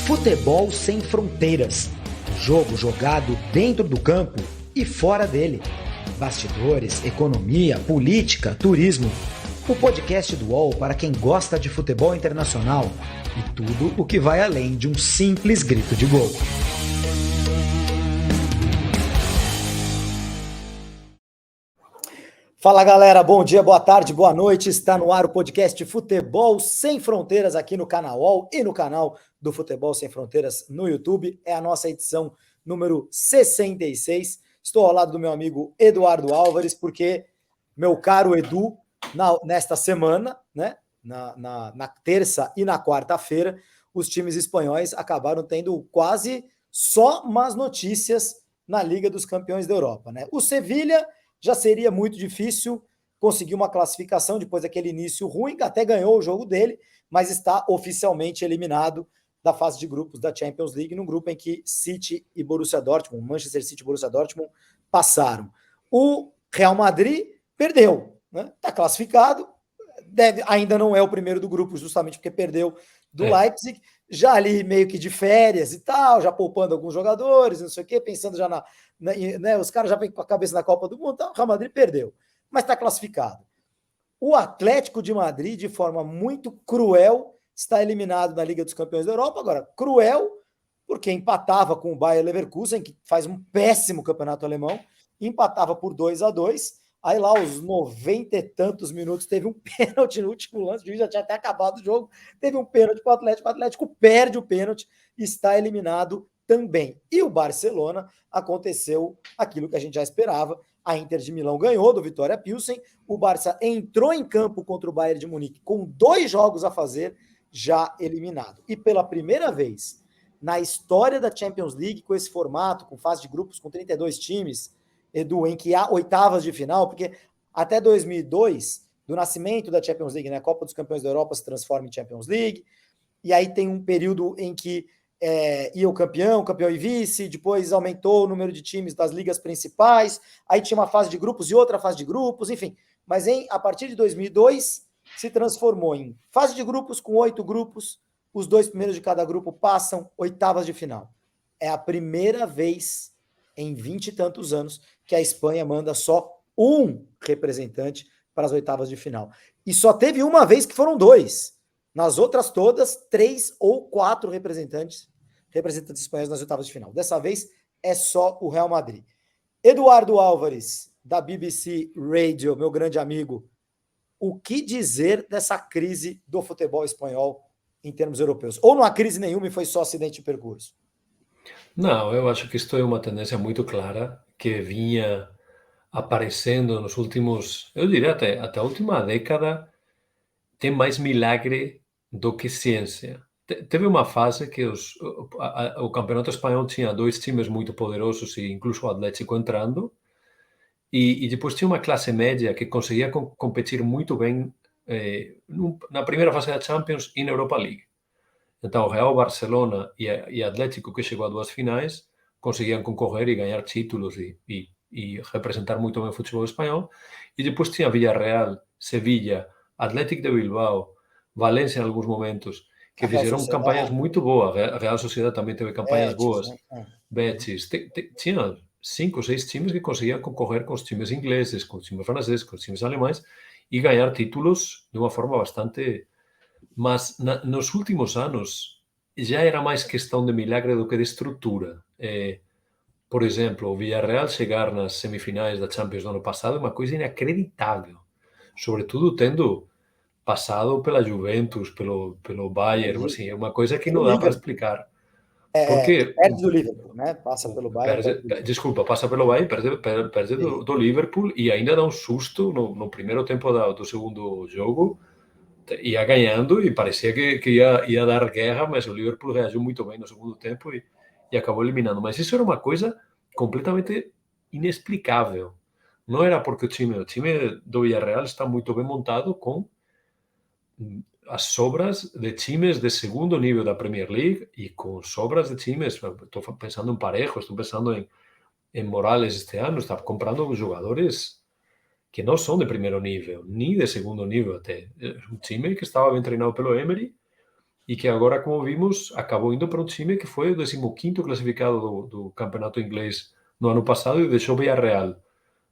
Futebol sem fronteiras. Jogo jogado dentro do campo e fora dele. Bastidores, economia, política, turismo. O podcast do UOL para quem gosta de futebol internacional e tudo o que vai além de um simples grito de gol. Fala galera, bom dia, boa tarde, boa noite. Está no ar o podcast Futebol Sem Fronteiras aqui no canal UOL e no canal do Futebol Sem Fronteiras no YouTube. É a nossa edição número 66. Estou ao lado do meu amigo Eduardo Álvares, porque meu caro Edu, nesta semana, né, na terça e na quarta-feira, os times espanhóis acabaram tendo quase só más notícias na Liga dos Campeões da Europa, né? O Sevilha já seria muito difícil conseguir uma classificação depois daquele início ruim, que até ganhou o jogo dele, mas está oficialmente eliminado da fase de grupos da Champions League, num grupo em que City e Borussia Dortmund, Manchester City e Borussia Dortmund passaram. O Real Madrid perdeu, né? Está classificado, ainda não é o primeiro do grupo, justamente porque perdeu do Leipzig, já ali meio que de férias e tal, já poupando alguns jogadores, não sei o quê, pensando já né, os caras já vêm com a cabeça na Copa do Mundo, então o Real Madrid perdeu, mas está classificado. O Atlético de Madrid, de forma muito cruel, está eliminado na Liga dos Campeões da Europa. Agora, cruel, porque empatava com o Bayer Leverkusen, que faz um péssimo campeonato alemão, empatava por 2-2. Aí lá, aos 90 e tantos minutos, teve um pênalti no último lance, o juiz já tinha até acabado o jogo, teve um pênalti para o Atlético perde o pênalti, está eliminado também. E o Barcelona, aconteceu aquilo que a gente já esperava, a Inter de Milão ganhou do Vitória Pilsen, o Barça entrou em campo contra o Bayern de Munique com 2 jogos a fazer, já eliminado. E pela primeira vez na história da Champions League, com esse formato, com fase de grupos, com 32 times, Edu, em que há oitavas de final, porque até 2002, do nascimento da Champions League, né, a Copa dos Campeões da Europa se transforma em Champions League, e aí tem um período em que ia o campeão e vice, depois aumentou o número de times das ligas principais, aí tinha uma fase de grupos e outra fase de grupos, enfim. Mas a partir de 2002, se transformou em fase de grupos com 8 grupos, os 2 primeiros de cada grupo passam oitavas de final. É a primeira vez em 20 e tantos anos que a Espanha manda só um representante para as oitavas de final. E só teve uma vez que foram 2. Nas outras todas, 3 ou 4 representantes espanhóis nas oitavas de final. Dessa vez, é só o Real Madrid. Eduardo Álvares, da BBC Radio, meu grande amigo, o que dizer dessa crise do futebol espanhol em termos europeus? Ou não há crise nenhuma e foi só acidente de percurso? Não, eu acho que isto é uma tendência muito clara que vinha aparecendo nos últimos, eu diria até a última década, tem mais milagre do que ciência. Teve uma fase que o campeonato espanhol tinha 2 times muito poderosos e incluso o Atlético entrando, e depois tinha uma classe média que conseguia competir muito bem na primeira fase da Champions e na Europa League. Então, Real, Barcelona e Atlético, que chegou a 2 finais, conseguiam concorrer e ganhar títulos e representar muito bem o futebol espanhol. E depois tinha Villarreal, Sevilla, Atlético de Bilbao, Valência em alguns momentos, que fizeram campanhas muito boas. A Real Sociedade também teve campanhas boas. Betis. Tinha 5 ou 6 times que conseguiam concorrer com os times ingleses, com os times franceses, com os times alemães e ganhar títulos de uma forma bastante... Mas nos últimos anos já era mais questão de milagre do que de estrutura. Por exemplo, o Villarreal chegar nas semifinais da Champions do ano passado é uma coisa inacreditável. Sobretudo tendo passado pela Juventus, pelo Bayern, assim, é uma coisa que não dá para explicar. Porque perde do Liverpool, né? Passa pelo Bayern. Desculpa, passa pelo Bayern, perde do Liverpool e ainda dá um susto no primeiro tempo do segundo jogo. Ia ganhando e parecia que ia dar guerra, mas o Liverpool reagiu muito bem no segundo tempo e acabou eliminando. Mas isso era uma coisa completamente inexplicável. Não era porque o time do Villarreal está muito bem montado com as sobras de times de segundo nível da Premier League e com sobras de times, estou pensando em Parejo, estou pensando em Morales este ano, está comprando jogadores que não são de primeiro nível, nem de segundo nível até. É um time que estava bem treinado pelo Emery e que agora, como vimos, acabou indo para um time que foi o 15º classificado do campeonato inglês no ano passado e deixou o Villarreal,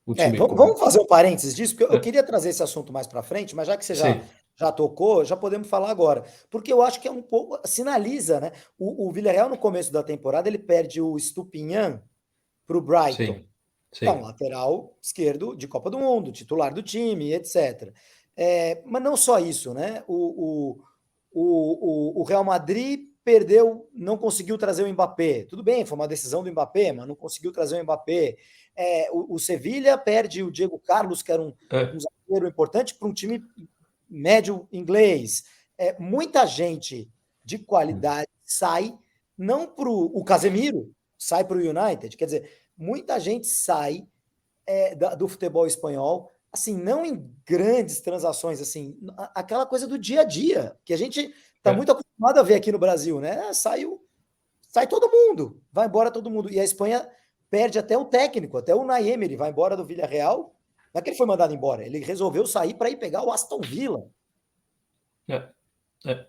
um time com... Vamos fazer um parênteses disso, porque eu É, queria trazer esse assunto mais para frente, mas já que você sim, já tocou, já podemos falar agora. Porque eu acho que é um pouco, sinaliza, né? O Villarreal, no começo da temporada, ele perde o Stupinhan para o Brighton, sim, que é um sim, lateral esquerdo de Copa do Mundo, titular do time, etc. Mas não só isso, né? O Real Madrid perdeu, não conseguiu trazer o Mbappé. Tudo bem, foi uma decisão do Mbappé, mas não conseguiu trazer o Mbappé. O Sevilha perde o Diego Carlos, que era um é, zagueiro importante, para um time médio inglês. Muita gente de qualidade sai, não para o Casemiro, sai para o United. Quer dizer, muita gente sai do futebol espanhol, assim, não em grandes transações, assim, aquela coisa do dia a dia, que a gente está é, muito acostumado a ver aqui no Brasil, né? Sai todo mundo, vai embora todo mundo. E a Espanha perde até o técnico, até o Unai Emery vai embora do Villarreal. Não é que ele foi mandado embora, ele resolveu sair para ir pegar o Aston Villa. é, é.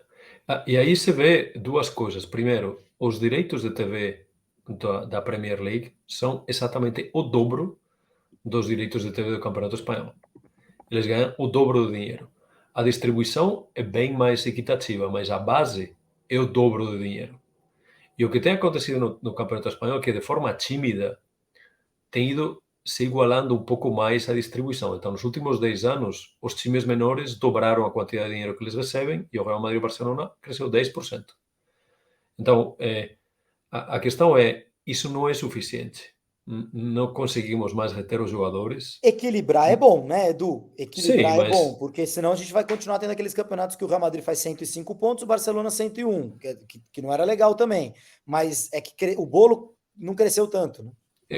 E aí se vê duas coisas. Primeiro, os direitos de TV da Premier League são exatamente o dobro dos direitos de TV do Campeonato Espanhol. Eles ganham o dobro do dinheiro. A distribuição é bem mais equitativa, mas a base é o dobro do dinheiro. E o que tem acontecido no Campeonato Espanhol é que, de forma tímida, tem ido se igualando um pouco mais a distribuição. Então, nos últimos 10 anos, os times menores dobraram a quantidade de dinheiro que eles recebem e o Real Madrid e o Barcelona cresceu 10%. Então, a questão é, isso não é suficiente. Não conseguimos mais reter os jogadores. Equilibrar é bom, né, Edu? Sim, Equilibrar é bom, mas porque senão a gente vai continuar tendo aqueles campeonatos que o Real Madrid faz 105 pontos, o Barcelona 101, que não era legal também. Mas é que o bolo não cresceu tanto, né?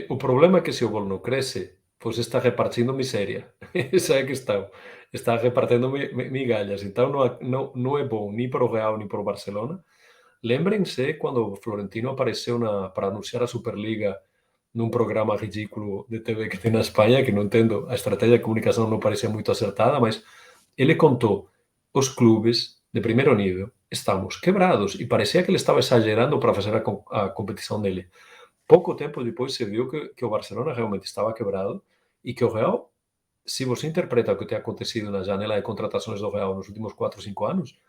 o problema é que se o bolo não cresce, você está repartindo miséria. Essa é a questão. Está repartindo migalhas. Então, não é bom nem para o Real nem para o Barcelona. Lembrem-se quando o Florentino apareceu para anunciar a Superliga num programa ridículo de TV que tem na Espanha, que não entendo, a estratégia de comunicação não parecia muito acertada, mas ele contou, os clubes de primeiro nível estamos quebrados, e parecia que ele estava exagerando para fazer a competição dele. Pouco tempo depois se viu que o Barcelona realmente estava quebrado e que o Real, se você interpreta o que tem acontecido na janela de contratações do Real nos últimos 4 ou 5 anos,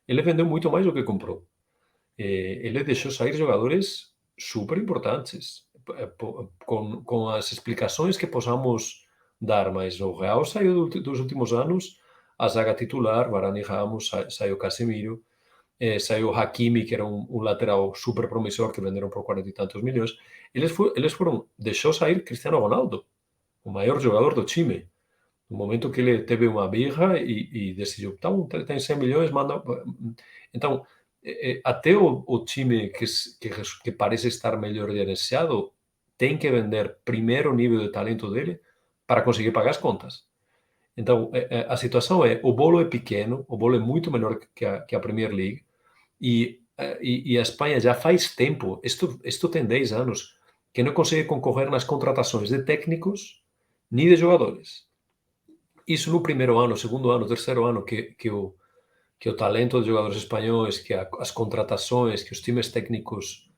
ele vendeu muito mais do que comprou. Ele deixou sair jogadores super importantes, com as explicações que possamos dar, mas o Real saiu dos últimos anos a zaga titular, Varane e Ramos, saiu Casemiro, saiu Hakimi, que era um lateral super promissor que venderam por 40 e tantos milhões. Eles foram, deixou sair Cristiano Ronaldo, o maior jogador do time. No momento que ele teve uma birra e decidiu, tá bom, tem 100 milhões, manda. Então, até o time que parece estar melhor gerenciado tem que vender primeiro o nível de talento dele para conseguir pagar as contas. Então, a situação é, o bolo é pequeno, o bolo é muito menor que a Premier League, e a Espanha já faz tempo, isto tem 10 anos, que não consegue concorrer nas contratações de técnicos nem de jogadores. Isso no primeiro ano, segundo ano, terceiro ano, que o talento dos jogadores espanhóis, que as contratações, que os times técnicos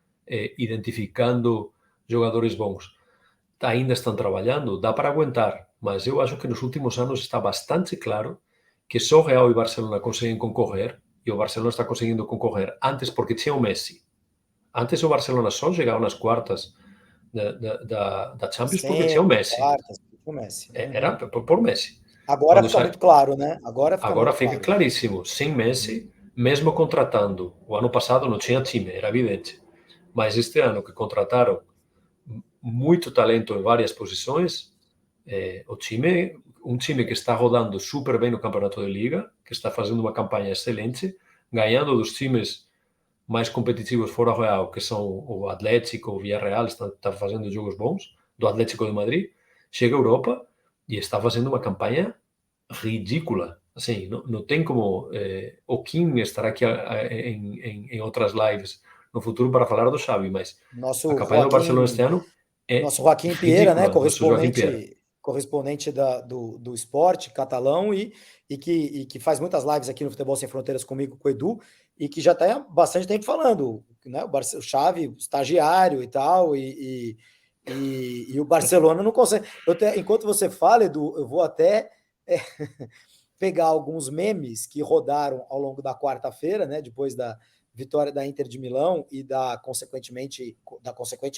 identificando jogadores bons, ainda estão trabalhando, dá para aguentar, mas eu acho que nos últimos anos está bastante claro que só Real e Barcelona conseguem concorrer, e o Barcelona está conseguindo concorrer antes porque tinha o Messi. Antes o Barcelona só chegava nas quartas da Champions porque tinha o Sempre, Messi. quartas, o Messi. Era Uhum. por Messi. Agora Quando fica muito claro, né? Agora fica Agora muito fica claro. claríssimo, sem Uhum. Messi, mesmo contratando, o ano passado não tinha time, era evidente, mas este ano que contrataram muito talento em várias posições, um time que está rodando super bem no campeonato de liga, que está fazendo uma campanha excelente, ganhando dos times mais competitivos fora o Real, que são o Atlético, o Villarreal, está fazendo jogos bons, do Atlético de Madrid, chega à Europa e está fazendo uma campanha ridícula. Assim, não tem como o Kim estar aqui em outras lives no futuro para falar do Xavi, mas a Nosso campanha do Barcelona Joaquim, este ano é nosso Joaquim Pieira, né? ridícula, nosso Joaquim Pierre. Correspondente correspondente do esporte catalão e que faz muitas lives aqui no Futebol Sem Fronteiras comigo, com o Edu, e que já está há bastante tempo falando, né? O Xavi, estagiário e tal, e o Barcelona não consegue. Enquanto você fala, Edu, eu vou até pegar alguns memes que rodaram ao longo da quarta-feira, né? Depois da vitória da Inter de Milão e da consequente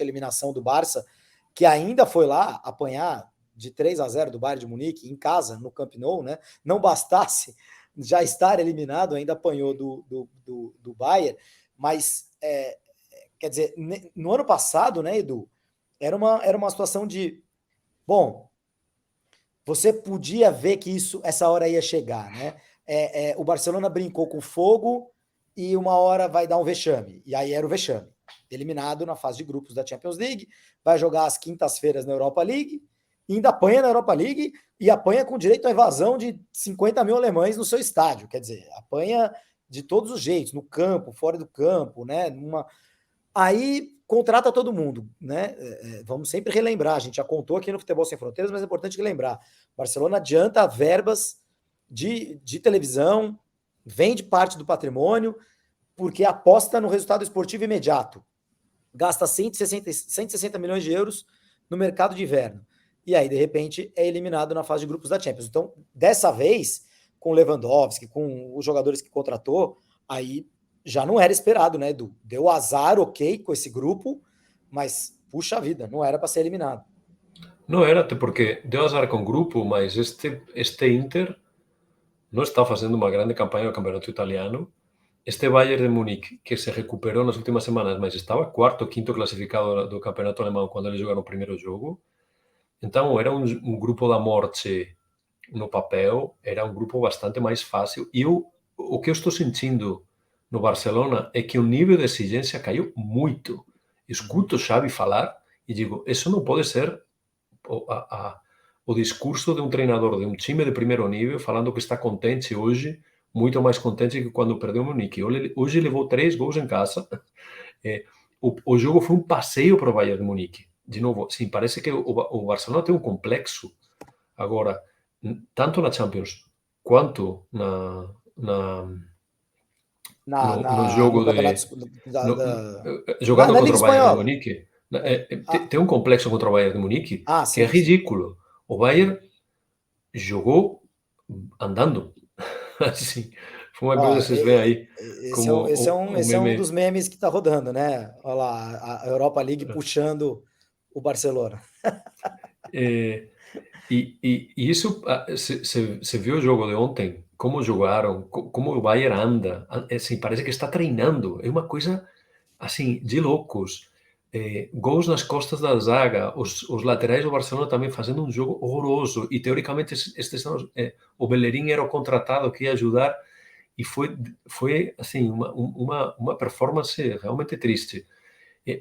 eliminação do Barça, que ainda foi lá apanhar de 3-0 do Bayern de Munique em casa, no Camp Nou, né? Não bastasse já estar eliminado, ainda apanhou do Bayern, mas quer dizer, no ano passado, né, Edu, era uma situação de, bom, você podia ver que essa hora ia chegar, né? O Barcelona brincou com fogo e uma hora vai dar um vexame, e aí era o vexame, eliminado na fase de grupos da Champions League, vai jogar às quintas-feiras na Europa League, e ainda apanha na Europa League e apanha com direito à invasão de 50 mil alemães no seu estádio, quer dizer, apanha de todos os jeitos, no campo, fora do campo, né? Aí contrata todo mundo, né? Vamos sempre relembrar, a gente já contou aqui no Futebol Sem Fronteiras, mas é importante lembrar, Barcelona adianta verbas de televisão, vende parte do patrimônio, porque aposta no resultado esportivo imediato, gasta 160 milhões de euros no mercado de inverno, e aí, de repente, é eliminado na fase de grupos da Champions. Então, dessa vez, com Lewandowski, com os jogadores que contratou, aí já não era esperado, né, Edu? Deu azar, ok, com esse grupo, mas, puxa vida, não era para ser eliminado. Não era, até porque deu azar com o grupo, mas este Inter não está fazendo uma grande campanha no campeonato italiano. Este Bayern de Munique, que se recuperou nas últimas semanas, mas estava quarto, quinto classificado do campeonato alemão quando eles jogaram o primeiro jogo. Então, era um grupo da morte no papel, era um grupo bastante mais fácil. E o que eu estou sentindo no Barcelona é que o nível de exigência caiu muito. Escuto o Xavi falar e digo, isso não pode ser o discurso de um treinador de um time de primeiro nível falando que está contente hoje, muito mais contente que quando perdeu o Munique. Hoje levou 3 gols em casa. O jogo foi um passeio para o Bayern de Munique. De novo, sim, parece que o Barcelona tem um complexo. Agora, tanto na Champions quanto no jogo jogando contra o Bayern de Munique, tem um complexo contra o Bayern de Munique que é ridículo. O Bayern jogou andando. Assim, foi uma coisa que vocês veem aí. Esse é um dos memes que está rodando, né? Olha lá, a Europa League puxando o Barcelona. E isso, você viu o jogo de ontem? Como jogaram, como o Bayern anda, assim, parece que está treinando. É uma coisa, assim, de loucos. Gols nas costas da zaga, os laterais do Barcelona também fazendo um jogo horroroso. E, teoricamente, o Bellerín era o contratado que ia ajudar. E foi assim, uma performance realmente triste.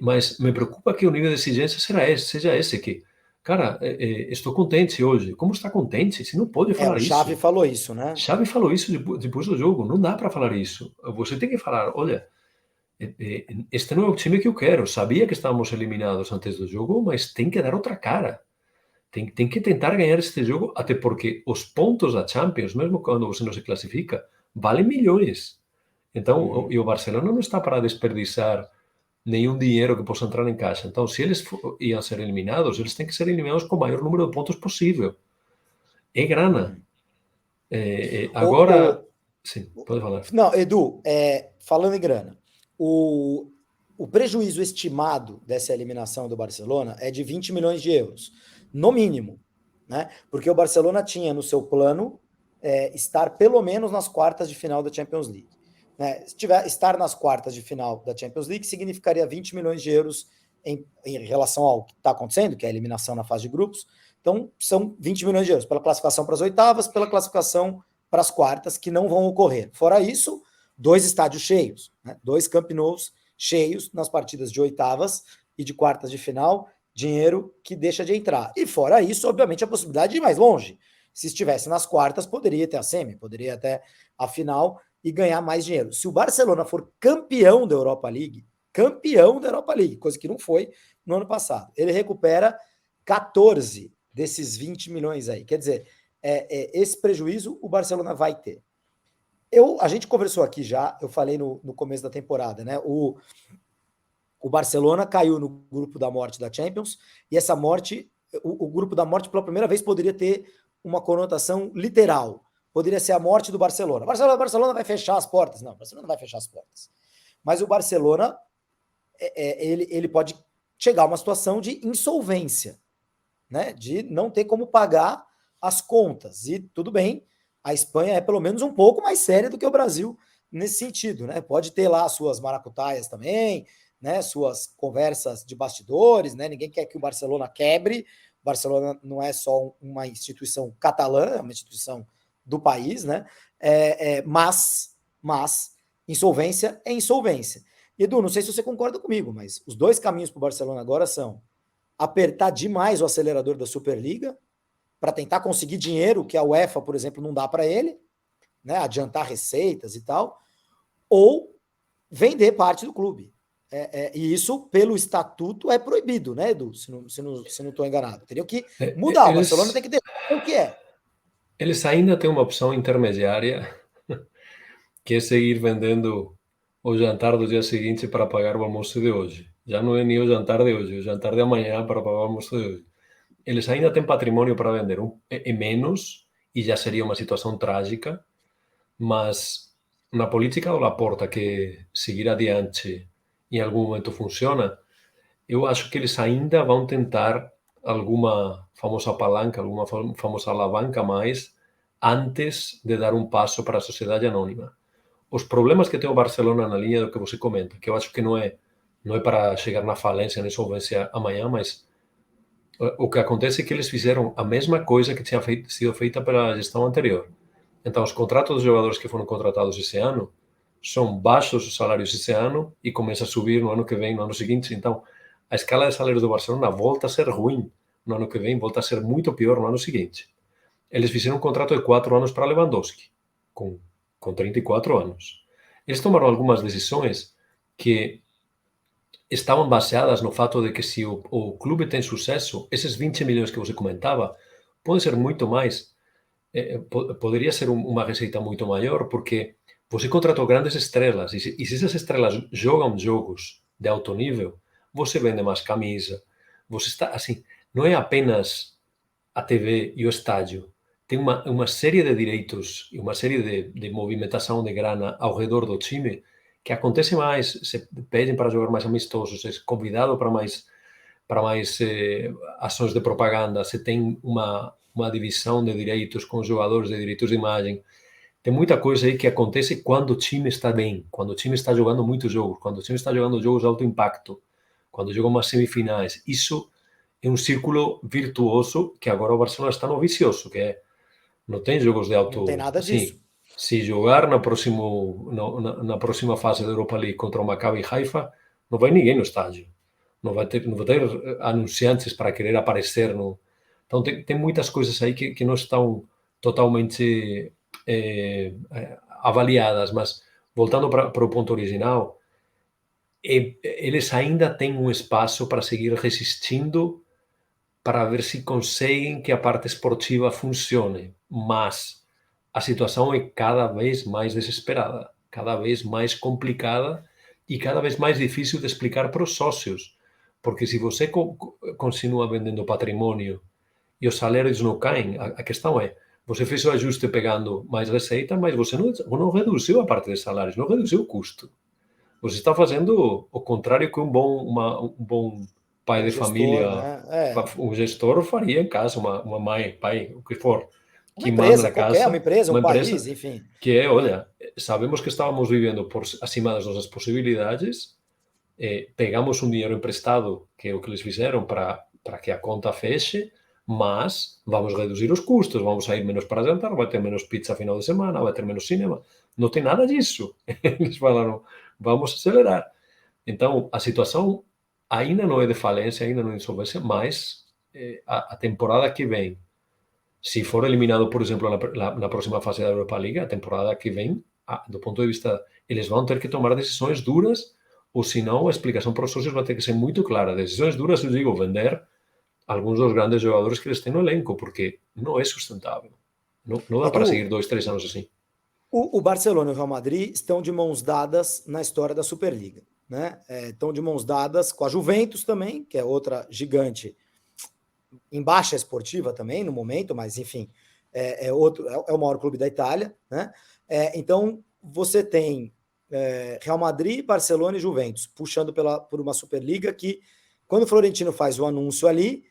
Mas me preocupa que o nível de exigência seja esse que, cara, estou contente hoje. Como está contente? Você não pode falar isso. O Xavi falou isso, né? Xavi falou isso depois do jogo. Não dá para falar isso. Você tem que falar, olha, este não é o time que eu quero. Sabia que estávamos eliminados antes do jogo, mas tem que dar outra cara. Tem que tentar ganhar este jogo, até porque os pontos da Champions, mesmo quando você não se classifica, valem milhões. Então, e o Barcelona não está para desperdiçar nenhum dinheiro que possa entrar em caixa. Então, se eles iam ser eliminados, eles têm que ser eliminados com o maior número de pontos possível. É grana. Agora... Sim, pode falar. Não, Edu, falando em grana, o prejuízo estimado dessa eliminação do Barcelona é de 20 milhões de euros, no mínimo, né? Porque o Barcelona tinha no seu plano estar pelo menos nas quartas de final da Champions League. Né? Estar nas quartas de final da Champions League significaria 20 milhões de euros em relação ao que está acontecendo, que é a eliminação na fase de grupos. Então, são 20 milhões de euros pela classificação para as oitavas, pela classificação para as quartas, que não vão ocorrer. Fora isso, 2 estádios cheios, né? 2 Camp Nous cheios nas partidas de oitavas e de quartas de final, dinheiro que deixa de entrar. E fora isso, obviamente, a possibilidade de ir mais longe. Se estivesse nas quartas, poderia ter a semi, poderia até a final e ganhar mais dinheiro. Se o Barcelona for campeão da Europa League, coisa que não foi no ano passado, ele recupera 14 desses 20 milhões aí. Quer dizer, esse prejuízo o Barcelona vai ter. A gente conversou aqui já, eu falei no começo da temporada, né? O Barcelona caiu no grupo da morte da Champions, e essa morte, o grupo da morte pela primeira vez poderia ter uma conotação literal. Poderia ser a morte do Barcelona. Barcelona vai fechar as portas. Não, o Barcelona não vai fechar as portas. Mas o Barcelona, ele pode chegar a uma situação de insolvência, né? De não ter como pagar as contas. E tudo bem, a Espanha é pelo menos um pouco mais séria do que o Brasil nesse sentido, né? Pode ter lá suas maracutaias também, né? Suas conversas de bastidores, né? Ninguém quer que o Barcelona quebre. O Barcelona não é só uma instituição catalã, é uma instituição do país, né? Mas insolvência é insolvência. E, Edu, não sei se você concorda comigo, mas os dois caminhos para o Barcelona agora são apertar demais o acelerador da Superliga para tentar conseguir dinheiro que a UEFA, por exemplo, não dá para ele, né? Adiantar receitas e tal, ou vender parte do clube. E isso, pelo estatuto, é proibido, né, Edu? Se não estou enganado. Teria que mudar. O Barcelona tem que deixar o que é. Eles ainda têm uma opção intermediária, que é seguir vendendo o jantar do dia seguinte para pagar o almoço de hoje. Já não é nem o jantar de hoje, é o jantar de amanhã para pagar o almoço de hoje. Eles ainda têm patrimônio para vender, menos, e já seria uma situação trágica, mas na política do Laporta, que seguir adiante em algum momento funciona, eu acho que eles ainda vão tentar alguma famosa palanca, alguma famosa alavanca a mais, antes de dar um passo para a sociedade anônima. Os problemas que tem o Barcelona na linha do que você comenta, que eu acho que não é para chegar na falência, na insolvência amanhã, mas o que acontece é que eles fizeram a mesma coisa que tinha sido feita pela gestão anterior. Então, os contratos dos jogadores que foram contratados esse ano são baixos os salários esse ano e começa a subir no ano que vem, no ano seguinte. Então, a escala de salários do Barcelona volta a ser ruim no ano que vem, volta a ser muito pior no ano seguinte. Eles fizeram um contrato de 4 anos para Lewandowski, com 34 anos. Eles tomaram algumas decisões que estavam baseadas no fato de que se o clube tem sucesso, esses 20 milhões que você comentava, pode ser muito mais, poderia ser uma receita muito maior, porque você contratou grandes estrelas, e se essas estrelas jogam jogos de alto nível, você vende mais camisa, você está, assim, não é apenas a TV e o estádio, tem uma série de direitos e uma série de movimentação de grana ao redor do time que acontece mais, se pedem para jogar mais amistosos, é convidado para mais ações de propaganda, se tem uma divisão de direitos com os jogadores, de direitos de imagem. Tem muita coisa aí que acontece quando o time está bem, quando o time está jogando muitos jogos, quando o time está jogando jogos de alto impacto, quando joga umas semifinais. Isso é um círculo virtuoso que agora o Barcelona está no vicioso, que não tem jogos de alto... Não tem nada disso. Se jogar na próxima fase da Europa League contra o Maccabi Haifa, não vai ninguém no estádio. Não vai ter anunciantes para querer aparecer. Então, tem muitas coisas aí que não estão totalmente avaliadas. Mas, voltando para o ponto original, eles ainda têm um espaço para seguir resistindo para ver se conseguem que a parte esportiva funcione. Mas a situação é cada vez mais desesperada, cada vez mais complicada e cada vez mais difícil de explicar para os sócios. Porque se você continua vendendo patrimônio e os salários não caem, a questão é, você fez o ajuste pegando mais receita, mas você não reduziu a parte de salários, não reduziu o custo. Você está fazendo o contrário que um bom pai de gestor, família, né? um gestor faria em casa, uma mãe, pai, o que for. Uma empresa, qualquer, uma empresa, um país, enfim. Que é, olha, sabemos que estávamos vivendo por acima das nossas possibilidades, pegamos um dinheiro emprestado, que é o que eles fizeram, para que a conta feche, mas vamos reduzir os custos, vamos sair menos para jantar, vai ter menos pizza final de semana, vai ter menos cinema. Não tem nada disso. Eles falaram, vamos acelerar. Então, a situação ainda não é de falência, ainda não é de insolvência, mas a temporada que vem, se for eliminado, por exemplo, na próxima fase da Europa League, a temporada que vem, do ponto de vista, eles vão ter que tomar decisões duras, ou senão a explicação para os sócios vai ter que ser muito clara. Decisões duras, eu digo, vender alguns dos grandes jogadores que eles têm no elenco, porque não é sustentável. Não dá É que para seguir 2, 3 anos assim. o Barcelona e o Real Madrid estão de mãos dadas na história da Superliga, né? Estão de mãos dadas com a Juventus também, que é outra gigante em baixa esportiva também no momento, mas enfim, é o maior clube da Itália, né? Então você tem Real Madrid, Barcelona e Juventus puxando por uma Superliga que, quando o Florentino faz o anúncio ali,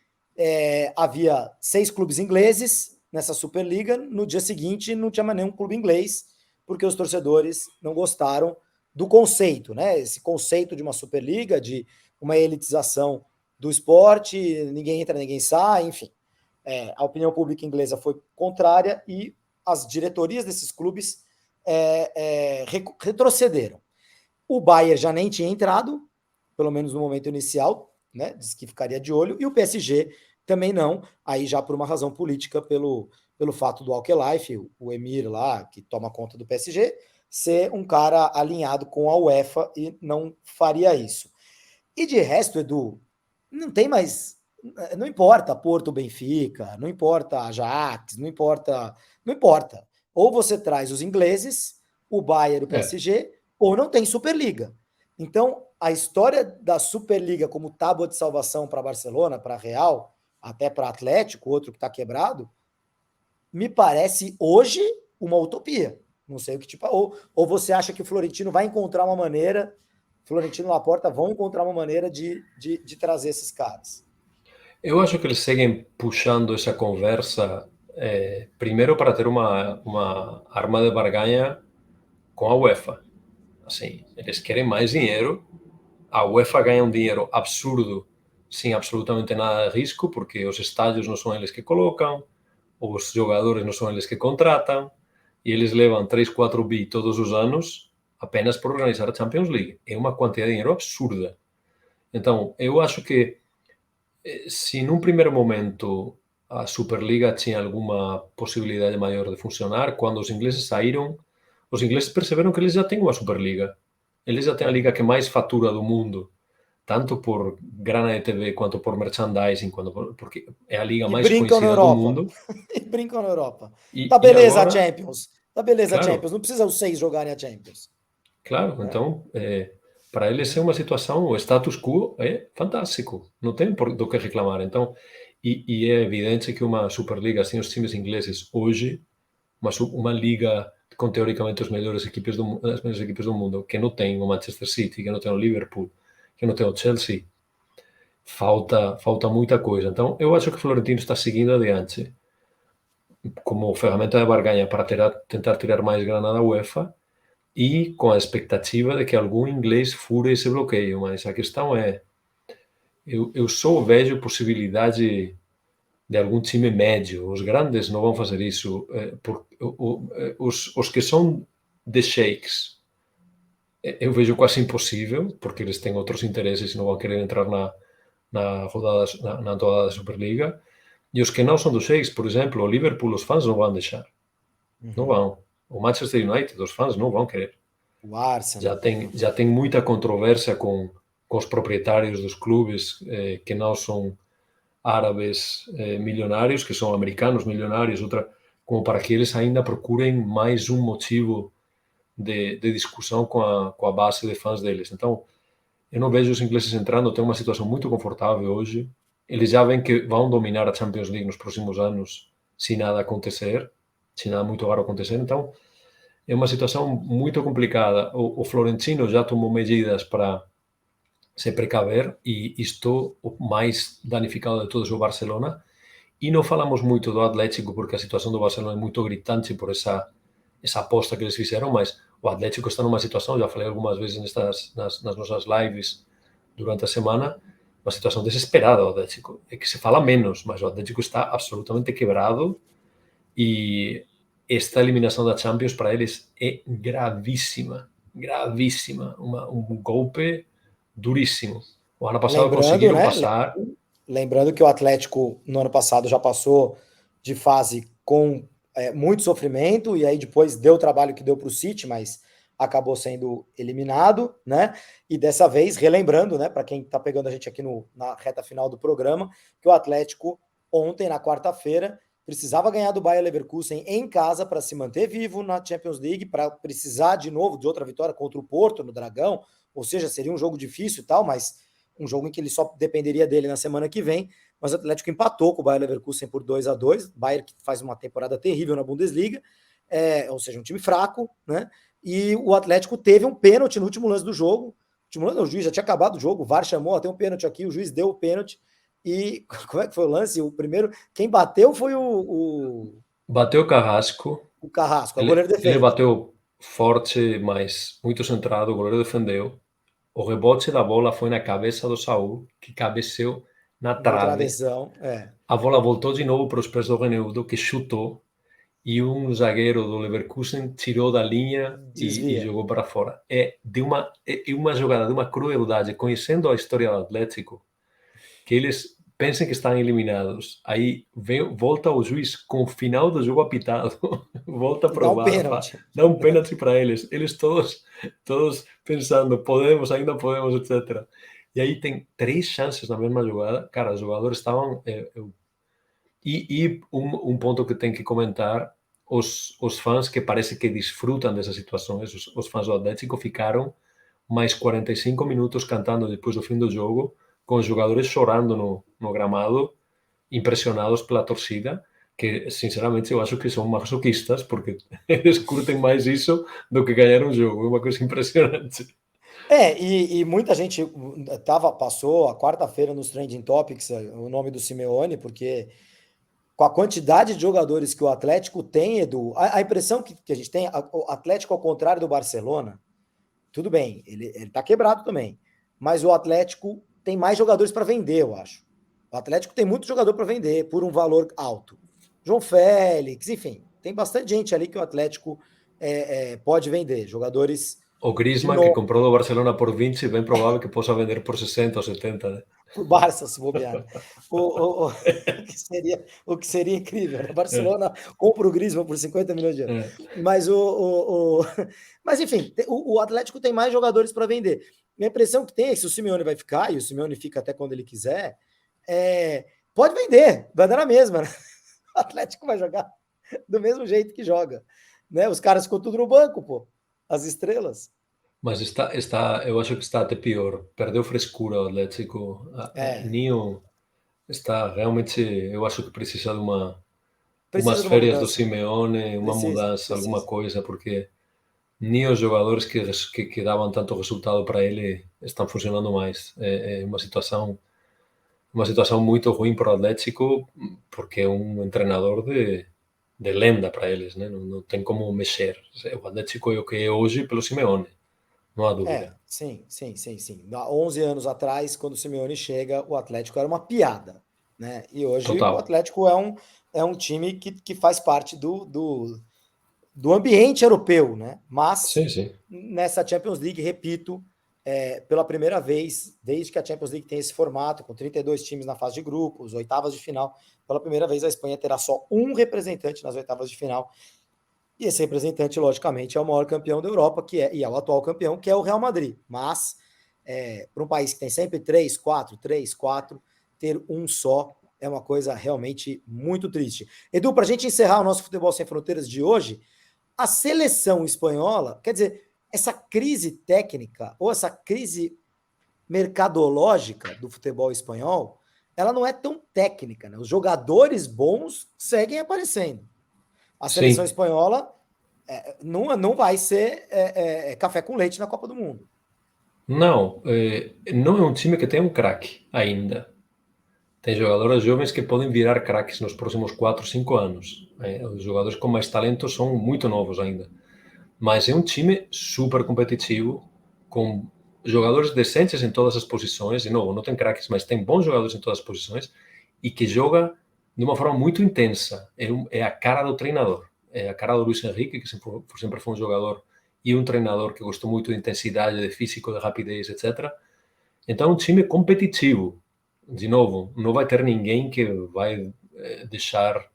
havia 6 clubes ingleses nessa Superliga. No dia seguinte não tinha mais nenhum clube inglês, porque os torcedores não gostaram do conceito, né? Esse conceito de uma Superliga, de uma elitização do esporte, ninguém entra, ninguém sai, enfim. A opinião pública inglesa foi contrária e as diretorias desses clubes retrocederam. O Bayern já nem tinha entrado, pelo menos no momento inicial, né? Disse que ficaria de olho, e o PSG também não, aí já por uma razão política, pelo fato do Al-Khelaifi, o emir lá, que toma conta do PSG, ser um cara alinhado com a UEFA e não faria isso. E de resto, Edu, não tem mais. Não importa Porto, Benfica, não importa Ajax, não importa. Não importa. Ou você traz os ingleses, o Bayern, o PSG, ou não tem Superliga. Então, a história da Superliga como tábua de salvação para Barcelona, para Real, até para Atlético, outro que está quebrado, me parece hoje uma utopia. Não sei o que tipo. Ou você acha que o Florentino vai encontrar uma maneira, Florentino e Laporta vão encontrar uma maneira de trazer esses caras? Eu acho que eles seguem puxando essa conversa, primeiro para ter uma arma de barganha com a UEFA. Assim, eles querem mais dinheiro. A UEFA ganha um dinheiro absurdo sem absolutamente nada de risco, porque os estádios não são eles que colocam, os jogadores não são eles que contratam, e eles levam 3, 4 bi todos os anos apenas por organizar a Champions League. É uma quantidade de dinheiro absurda. Então, eu acho que se num primeiro momento a Superliga tinha alguma possibilidade maior de funcionar, quando os ingleses saíram, os ingleses perceberam que eles já têm uma Superliga. Eles já têm a liga que mais fatura do mundo, tanto por grana de TV quanto por merchandising, porque é a liga E mais brincam na conhecida do Europa. mundo. E brincam na Europa. E, Tá e beleza a agora, Champions. Tá beleza a claro, Champions. Não precisa os 6 jogarem a Champions. claro, então, para eles é uma situação, o status quo é fantástico, não tem do que reclamar. Então, e é evidente que uma Superliga sem os times ingleses hoje, uma liga com teoricamente as melhores equipes do mundo, que não tem o Manchester City, que não tem o Liverpool, que não tem o Chelsea, falta muita coisa. Então, eu acho que o Florentino está seguindo adiante como ferramenta de barganha para tentar tirar mais grana da UEFA, e com a expectativa de que algum inglês fure esse bloqueio. Mas a questão é, eu só vejo possibilidade de algum time médio. Os grandes não vão fazer isso. Os que são de sheiks, eu vejo quase impossível, porque eles têm outros interesses e não vão querer entrar na rodada da Superliga. E os que não são dos sheiks, por exemplo, o Liverpool, os fãs não vão deixar. Não vão. O Manchester United, os fãs não vão querer. O Arsenal. Já tem muita controvérsia com os proprietários dos clubes que não são árabes milionários, que são americanos milionários, como para que eles ainda procurem mais um motivo de discussão com a base de fãs deles. Então, eu não vejo os ingleses entrando, tem uma situação muito confortável hoje. Eles já veem que vão dominar a Champions League nos próximos anos, se nada acontecer, se nada muito raro acontecer. Então, é uma situação muito complicada. O Florentino já tomou medidas para se precaver e estou o mais danificado de todos o Barcelona. E não falamos muito do Atlético porque a situação do Barcelona é muito gritante por essa aposta que eles fizeram, mas o Atlético está numa situação, já falei algumas vezes nas nossas lives durante a semana, uma situação desesperada o Atlético. É que se fala menos, mas o Atlético está absolutamente quebrado e esta eliminação da Champions para eles é gravíssima, gravíssima, um golpe duríssimo. O ano passado Lembrando, conseguiram né? passar. Lembrando que o Atlético no ano passado já passou de fase com muito sofrimento, e aí depois deu o trabalho que deu para o City, mas acabou sendo eliminado, né? E dessa vez, relembrando, né, para quem está pegando a gente aqui na reta final do programa, que o Atlético ontem, na quarta-feira, precisava ganhar do Bayer Leverkusen em casa para se manter vivo na Champions League, para precisar de novo de outra vitória contra o Porto no Dragão, ou seja, seria um jogo difícil e tal, mas um jogo em que ele só dependeria dele na semana que vem. Mas o Atlético empatou com o Bayer Leverkusen por 2-2, Bayer que faz uma temporada terrível na Bundesliga, ou seja, um time fraco, né? E o Atlético teve um pênalti no último lance do jogo. O juiz já tinha acabado o jogo, o VAR chamou, tem um pênalti aqui, o juiz deu o pênalti. E como é que foi o lance? O primeiro, quem bateu foi Bateu Carrasco. o Carrasco, o Ele, goleiro ele defende. bateu forte, mas muito centrado, o goleiro defendeu. O rebote da bola foi na cabeça do Saúl, que cabeceou na No trave. travessão, A bola voltou de novo para os pés do Renildo, que chutou, e um zagueiro do Leverkusen tirou da linha e desvia. jogou para fora. É uma jogada de uma crueldade, conhecendo a história do Atlético, que eles pensem que estão eliminados. Aí volta o juiz com o final do jogo apitado, volta E para dá o um VAR, pênalti. dá um pênalti para eles. Eles todos pensando, podemos, ainda podemos, etc. E aí tem 3 chances na mesma jogada. Cara, os jogadores estavam... E um ponto que tem que comentar, os fãs que parece que desfrutam dessas situações, os fãs do Atlético ficaram mais 45 minutos cantando depois do fim do jogo, com os jogadores chorando no gramado, impressionados pela torcida, que sinceramente eu acho que são masoquistas, porque eles curtem mais isso do que ganhar um jogo, é uma coisa impressionante. E muita gente passou a quarta-feira nos Trending Topics o nome do Simeone, porque com a quantidade de jogadores que o Atlético tem, Edu, a impressão que a gente tem, o Atlético, ao contrário do Barcelona, tudo bem, ele tá quebrado também, mas o Atlético tem mais jogadores para vender, eu acho. O Atlético tem muito jogador para vender por um valor alto. João Félix, enfim, tem bastante gente ali que o Atlético pode vender, jogadores O de Griezmann, que novo. comprou do Barcelona por 20, bem provável que possa vender por 60 ou 70, né? Por Barça, se bobear. Né? O que seria incrível. Né? O Barcelona compra o Griezmann por 50 milhões de euros. Mas, mas enfim, o Atlético tem mais jogadores para vender. Minha impressão que tem é que se o Simeone vai ficar, e o Simeone fica até quando ele quiser, pode vender, vai dar na mesma. Né? O Atlético vai jogar do mesmo jeito que joga. Né? Os caras ficam tudo no banco, pô. As estrelas. Mas eu acho que está até pior. Perdeu frescura o Atlético. Nio está realmente, eu acho que precisa de umas Precisa de uma férias do mudança. Simeone, uma mudança, alguma coisa, porque nem os jogadores que davam tanto resultado para ele estão funcionando mais. É uma situação muito ruim para o Atlético, porque é um treinador de lenda para eles, né? Não tem como mexer. O Atlético é o que é hoje pelo Simeone, não há dúvida. Sim. Há 11 anos atrás, quando o Simeone chega, o Atlético era uma piada, né? E hoje o Total. Atlético é um time que faz parte do ambiente europeu, né? Mas Sim, sim. nessa Champions League, repito, pela primeira vez, desde que a Champions League tem esse formato, com 32 times na fase de grupos, oitavas de final, pela primeira vez a Espanha terá só um representante nas oitavas de final. E esse representante, logicamente, é o maior campeão da Europa, e é o atual campeão, que é o Real Madrid. Mas, para um país que tem sempre 3, 4, ter um só é uma coisa realmente muito triste. Edu, para a gente encerrar o nosso Futebol Sem Fronteiras de hoje, a seleção espanhola, quer dizer, essa crise técnica ou essa crise mercadológica do futebol espanhol, ela não é tão técnica, né? Os jogadores bons seguem aparecendo. A seleção Sim. espanhola não vai ser café com leite na Copa do Mundo. Não, não é um time que tem um craque ainda. Tem jogadores jovens que podem virar craques nos próximos 4, 5 anos. Os jogadores com mais talento são muito novos ainda. Mas é um time super competitivo, com jogadores decentes em todas as posições. De novo, não tem craques, mas tem bons jogadores em todas as posições e que joga de uma forma muito intensa. É a cara do treinador. É a cara do Luis Enrique, que sempre foi um jogador e um treinador que gostou muito de intensidade, de físico, de rapidez, etc. Então é um time competitivo. De novo, não vai ter ninguém que vai deixar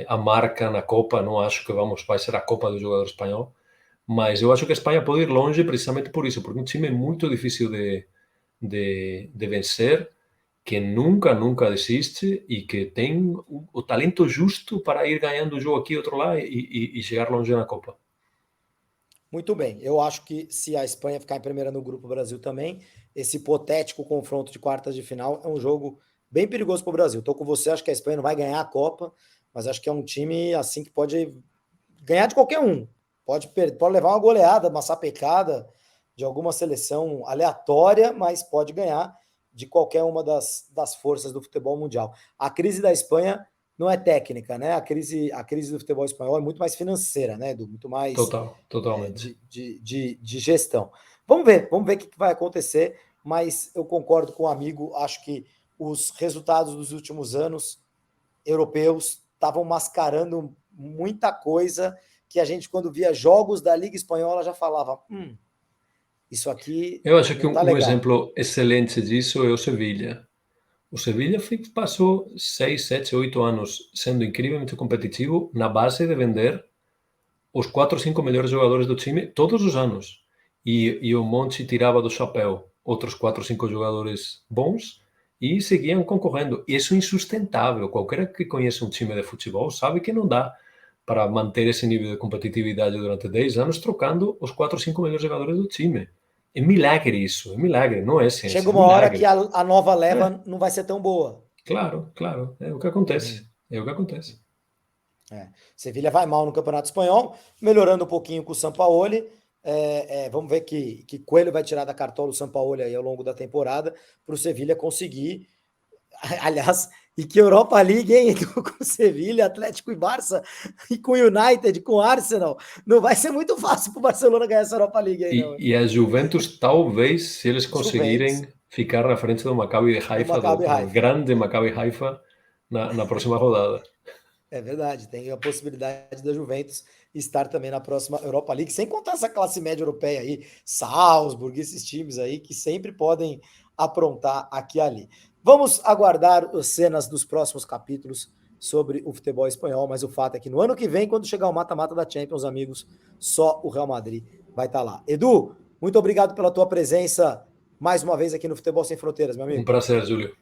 a marca na Copa. Não acho que vai ser a Copa do jogador espanhol, mas eu acho que a Espanha pode ir longe precisamente por isso, porque é um time muito difícil de vencer, que nunca desiste e que tem o talento justo para ir ganhando um jogo aqui, outro lá e chegar longe na Copa. Muito bem, eu acho que se a Espanha ficar em primeira no grupo, o Brasil também, esse hipotético confronto de quartas de final é um jogo bem perigoso para o Brasil. Estou com você, acho que a Espanha não vai ganhar a Copa, mas acho que é um time assim que pode ganhar de qualquer um. Pode levar uma goleada, uma sapecada de alguma seleção aleatória, mas pode ganhar de qualquer uma das forças do futebol mundial. A crise da Espanha não é técnica, né? A crise do futebol espanhol é muito mais financeira, né, Edu? Muito mais Totalmente. de gestão. Vamos ver o que vai acontecer, mas eu concordo com o amigo, acho que os resultados dos últimos anos europeus estavam mascarando muita coisa que a gente, quando via jogos da Liga Espanhola, já falava, isso aqui eu acho que não tá um legal. exemplo excelente disso é o Sevilla. O Sevilla passou 6, 7, 8 anos sendo incrivelmente competitivo na base de vender os 4 ou 5 melhores jogadores do time todos os anos. E o Monchi tirava do chapéu outros 4 ou 5 jogadores bons e seguiam concorrendo. E isso é insustentável. Qualquer que conheça um time de futebol sabe que não dá para manter esse nível de competitividade durante 10 anos trocando os 4 ou 5 melhores jogadores do time. É milagre isso, é milagre, não é ciência. Chega uma hora que a nova leva não vai ser tão boa. Claro, é o que acontece. É o que acontece. Sevilha vai mal no Campeonato Espanhol, melhorando um pouquinho com o Sampaoli. Vamos ver que Coelho vai tirar da cartola o Sampaoli aí ao longo da temporada para o Sevilha conseguir. Aliás, e que Europa League, hein? Com Sevilha, Atlético e Barça, e com United, com Arsenal. Não vai ser muito fácil para o Barcelona ganhar essa Europa League aí, não. E a Juventus, talvez, se eles conseguirem ficar na frente do Maccabi de Haifa, do grande Maccabi Haifa, na próxima rodada. É verdade, tem a possibilidade da Juventus estar também na próxima Europa League, sem contar essa classe média europeia aí, Salzburg, esses times aí que sempre podem aprontar aqui e ali. Vamos aguardar as cenas dos próximos capítulos sobre o futebol espanhol, mas o fato é que no ano que vem, quando chegar o mata-mata da Champions, amigos, só o Real Madrid vai estar lá. Edu, muito obrigado pela tua presença mais uma vez aqui no Futebol Sem Fronteiras, meu amigo. Um prazer, Júlio.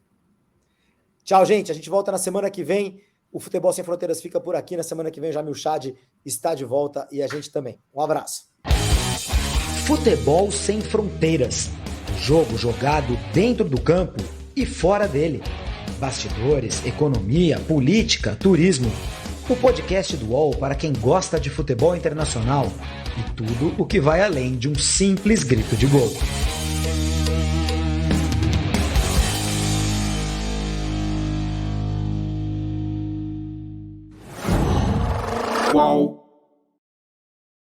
Tchau, gente. A gente volta na semana que vem. O Futebol Sem Fronteiras fica por aqui. Na semana que vem, Jamil Chad está de volta e a gente também. Um abraço. Futebol Sem Fronteiras. Jogo jogado dentro do campo e fora dele. Bastidores, economia, política, turismo. O podcast do UOL para quem gosta de futebol internacional e tudo o que vai além de um simples grito de gol. UOL.